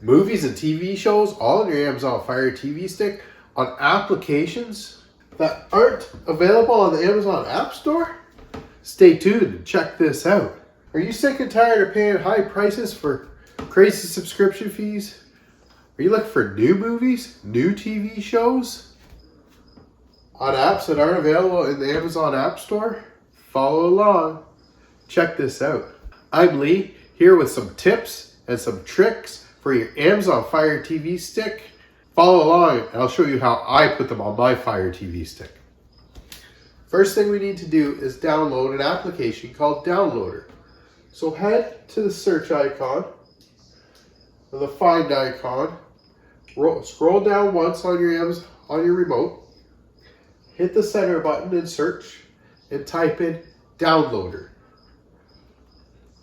movies and TV shows all on your Amazon Fire TV Stick on applications that aren't available on the Amazon App Store? Stay tuned and check this out. Are you sick and tired of paying high prices for crazy subscription fees? Are you looking for new movies, new TV shows on apps that aren't available in the Amazon App Store? Follow along. Check this out. I'm Lee, here with some tips and some tricks for your Amazon Fire TV Stick. Follow along and I'll show you how I put them on my Fire TV Stick. First thing we need to do is download an application called Downloader. So head to the search icon, or the find icon, scroll down once on your remote, hit the center button in search, and type in Downloader.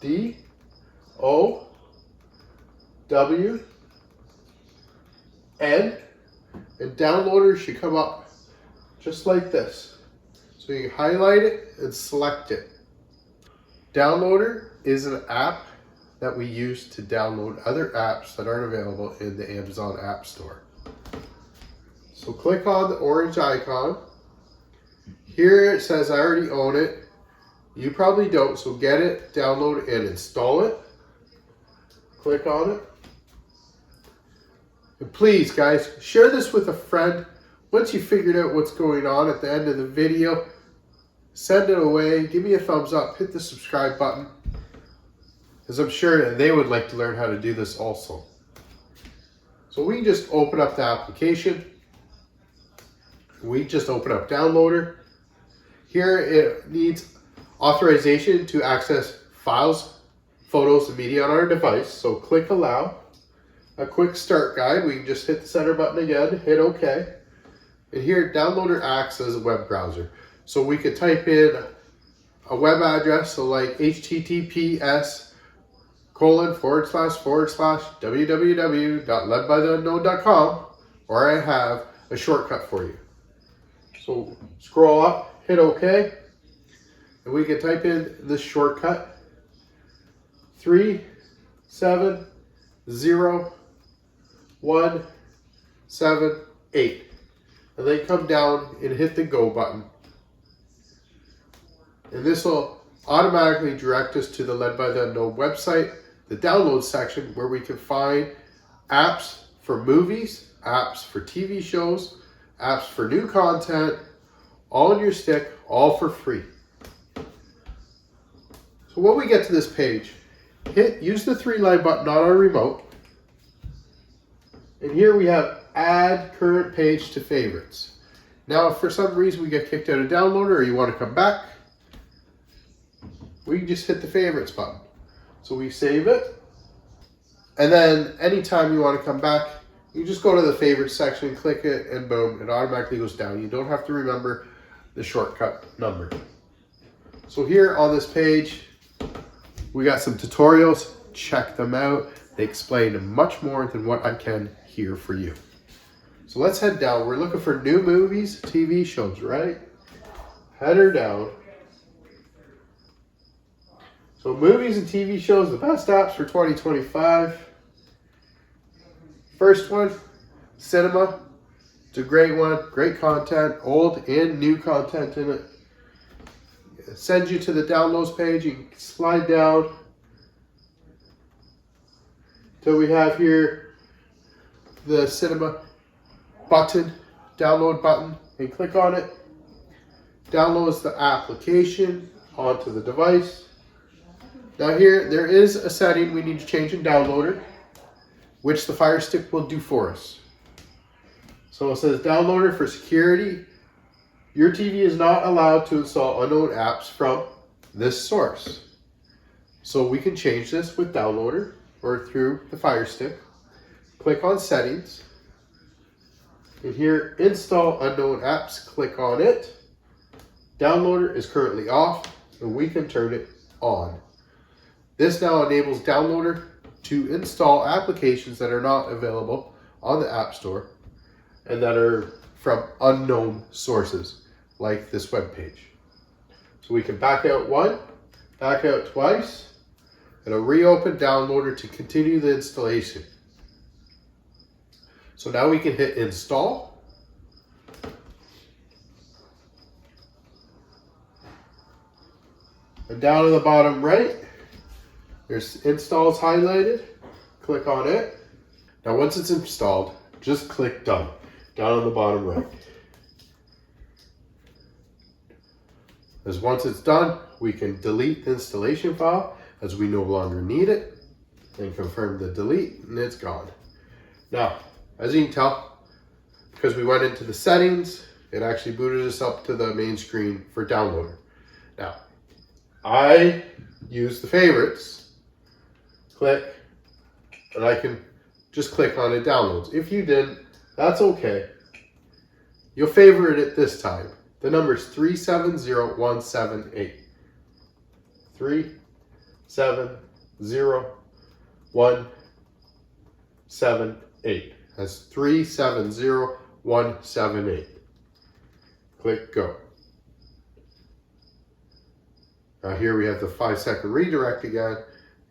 D-O-W-N, and Downloader should come up just like this. So you highlight it and select it. Downloader is an app that we use to download other apps that aren't available in the Amazon App Store. So click on the orange icon. Here it says I already own it. You probably don't, so get it, download it, and install it. Click on it. And please, guys, share this with a friend. Once you figured out what's going on at the end of the video, send it away, give me a thumbs up, hit the subscribe button, because I'm sure that they would like to learn how to do this also. So we just open up the application. We just open up Downloader. Here it needs authorization to access files, photos, and media on our device. So click Allow. A quick start guide. We can just hit the center button again, hit OK. And here Downloader acts as a web browser. So we could type in a web address, so like https://www.ledbytheunknown.com, or I have a shortcut for you. So scroll up, hit OK, and we can type in this shortcut 370178, and then come down and hit the Go button. And this will automatically direct us to the Led by the Unknown website, the download section, where we can find apps for movies, apps for TV shows, apps for new content, all on your stick, all for free. So when we get to this page, use the 3-line button on our remote. And here we have Add Current Page to Favorites. Now, if for some reason we get kicked out of Downloader or you want to come back, we can just hit the favorites button. So we save it. And then anytime you want to come back, you just go to the favorites section, click it, and boom, it automatically goes down. You don't have to remember the shortcut number. So here on this page, we got some tutorials. Check them out. They explain much more than what I can here for you. So let's head down. We're looking for new movies, TV shows, right? Head her down. So movies and TV shows, the best apps for 2025. First one, cinema. It's a great one, great content, old and new content in it. It sends you to the downloads page. You can slide down till we have here the cinema button, download button, and click on it. Downloads the application onto the device. Now here, there is a setting we need to change in Downloader, which the Fire Stick will do for us. So it says Downloader for security. Your TV is not allowed to install unknown apps from this source. So we can change this with Downloader or through the Fire Stick. Click on Settings. And here, Install Unknown Apps, click on it. Downloader is currently off, and we can turn it on. This now enables Downloader to install applications that are not available on the App Store and that are from unknown sources, like this web page. So we can back out one, back out twice, and a reopen Downloader to continue the installation. So now we can hit install. And down in the bottom right, there's installs highlighted. Click on it. Now once it's installed, just click done, down on the bottom right. As once it's done, we can delete the installation file as we no longer need it, and confirm the delete, and it's gone. Now, as you can tell, because we went into the settings, it actually booted us up to the main screen for downloader. Now, I use the favorites, click, and I can just click on it downloads. If you didn't, that's okay. You'll favorite it this time. The number is 370178. 370178. That's 370178. Click go. Now here we have the 5-second redirect again.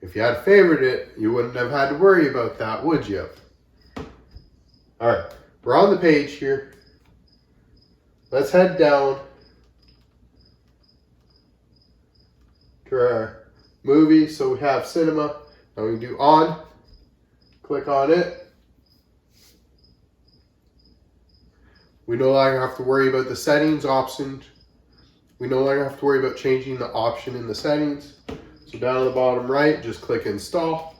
If you had favorited it, you wouldn't have had to worry about that, would you? All right, we're on the page here. Let's head down to our movie. So we have cinema. Now we do on. Click on it. We no longer have to worry about the settings option. We no longer have to worry about changing the option in the settings. So down at the bottom right, just click install.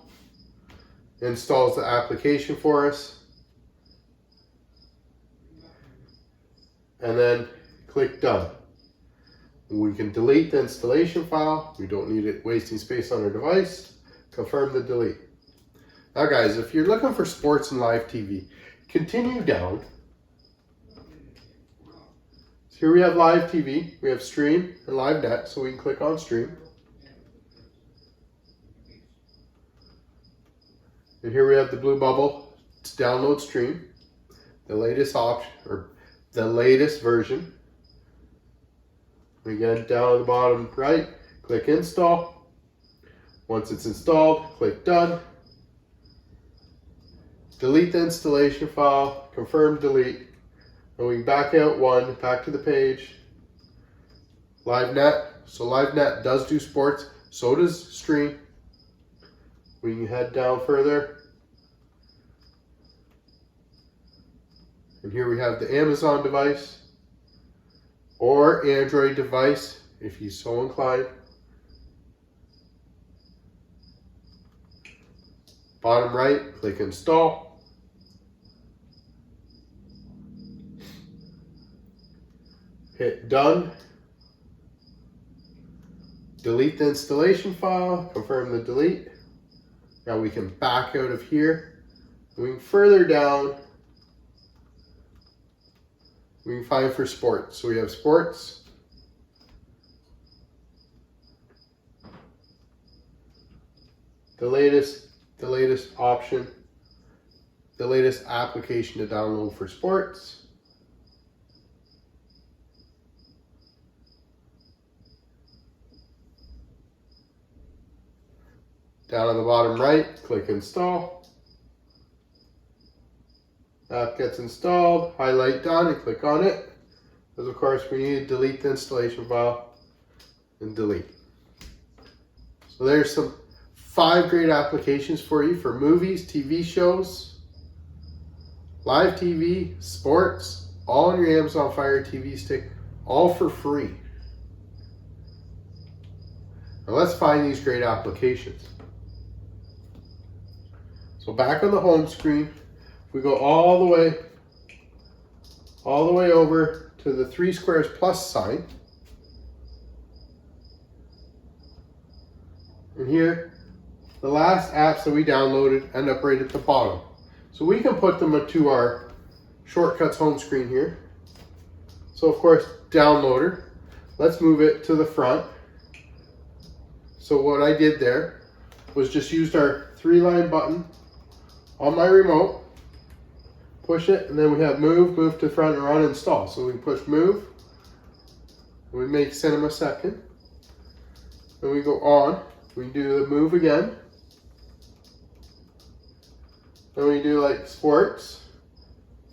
Installs the application for us. And then click done. We can delete the installation file. We don't need it wasting space on our device. Confirm the delete. Now guys, if you're looking for sports and live TV, continue down. So here we have live TV. We have stream and live net, so we can click on stream. And here we have the blue bubble to download stream, the latest option, or the latest version. Again, down at the bottom right, click install. Once it's installed, click done. Delete the installation file, confirm delete. And we can back out one, back to the page. Live net, so live net does do sports, so does stream. We can head down further. And here we have the Amazon device or Android device if you're so inclined. Bottom right, click install. Hit done. Delete the installation file, confirm the delete. Now we can back out of here. Moving further down, we can find for sports. So we have sports. The latest option, the latest application to download for sports. Down on the bottom right, click install. App gets installed, highlight done and click on it. Because of course we need to delete the installation file and delete. So there's some 5 great applications for you for movies, TV shows, live TV, sports, all on your Amazon Fire TV stick, all for free. Now let's find these great applications. So back on the home screen, we go all the way over to the 3 squares plus sign. And here, the last apps that we downloaded end up right at the bottom. So we can put them into our shortcuts home screen here. So of course, downloader. Let's move it to the front. So what I did there was just used our 3-line button on my remote. Push it, and then we have move to the front, or uninstall. So we push move, and we make cinema second. Then we go on, we do the move again. Then we do like sports,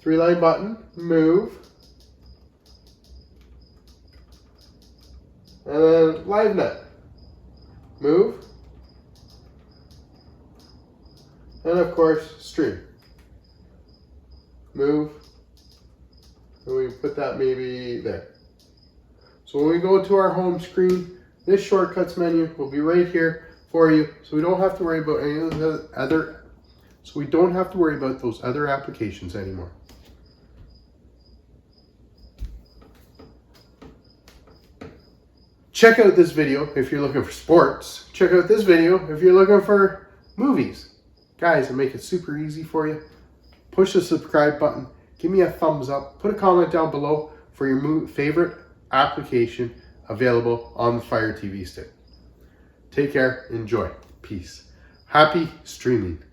3-line button, move. And then LiveNet, move. And of course, stream, move. And we put that maybe there. So when we go to our home screen, this shortcuts menu will be right here for you. So we don't have to worry about any of the other, those other applications anymore. Check out this video if you're looking for sports. Check out this video if you're looking for movies. Guys, I make it super easy for you. Push the subscribe button. Give me a thumbs up. Put a comment down below for your favorite application available on the Fire TV stick. Take care. Enjoy. Peace. Happy streaming.